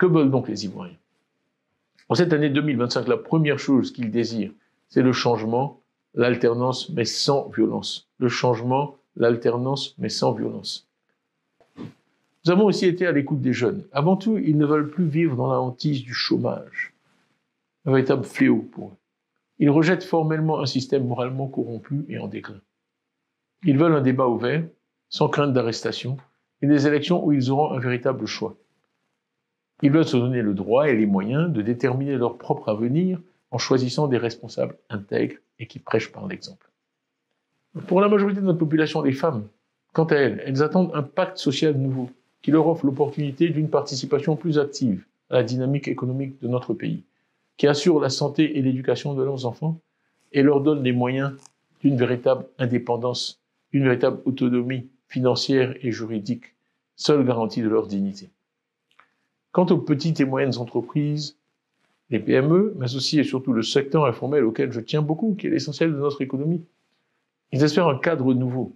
Que veulent donc les Ivoiriens? En cette année 2025, la première chose qu'ils désirent, c'est le changement, l'alternance, mais sans violence. Le changement, l'alternance, mais sans violence. Nous avons aussi été à l'écoute des jeunes. Avant tout, ils ne veulent plus vivre dans la hantise du chômage, un véritable fléau pour eux. Ils rejettent formellement un système moralement corrompu et en déclin. Ils veulent un débat ouvert, sans crainte d'arrestation, et des élections où ils auront un véritable choix. Ils veulent se donner le droit et les moyens de déterminer leur propre avenir en choisissant des responsables intègres et qui prêchent par l'exemple. Pour la majorité de notre population, les femmes, quant à elles, elles attendent un pacte social nouveau qui leur offre l'opportunité d'une participation plus active à la dynamique économique de notre pays, qui assure la santé et l'éducation de leurs enfants et leur donne les moyens d'une véritable indépendance, d'une véritable autonomie financière et juridique, seule garantie de leur dignité. Quant aux petites et moyennes entreprises, les PME, mais aussi et surtout le secteur informel auquel je tiens beaucoup, qui est l'essentiel de notre économie, ils espèrent un cadre nouveau,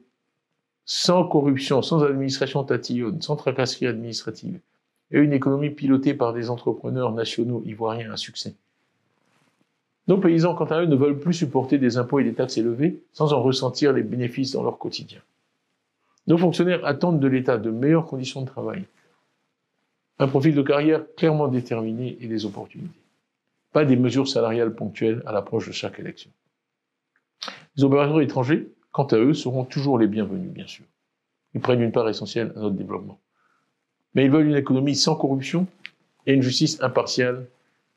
sans corruption, sans administration tatillonne, sans tracasserie administrative, et une économie pilotée par des entrepreneurs nationaux ivoiriens à succès. Nos paysans, quant à eux, ne veulent plus supporter des impôts et des taxes élevés sans en ressentir les bénéfices dans leur quotidien. Nos fonctionnaires attendent de l'État de meilleures conditions de travail, un profil de carrière clairement déterminé et des opportunités. Pas des mesures salariales ponctuelles à l'approche de chaque élection. Les opérateurs étrangers, quant à eux, seront toujours les bienvenus, bien sûr. Ils prennent une part essentielle à notre développement. Mais ils veulent une économie sans corruption et une justice impartiale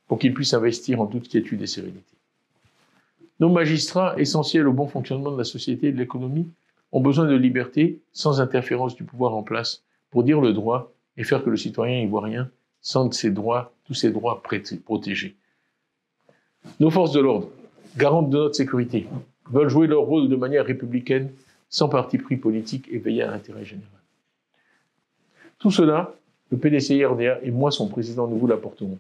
pour qu'ils puissent investir en toute quiétude et sérénité. Nos magistrats, essentiels au bon fonctionnement de la société et de l'économie, ont besoin de liberté sans interférence du pouvoir en place pour dire le droit et faire que le citoyen ivoirien sente tous ses droits protégés. Nos forces de l'ordre, garantes de notre sécurité, veulent jouer leur rôle de manière républicaine, sans parti pris politique et veiller à l'intérêt général. Tout cela, le PDCI-RDA et moi, son président, nous vous l'apporterons.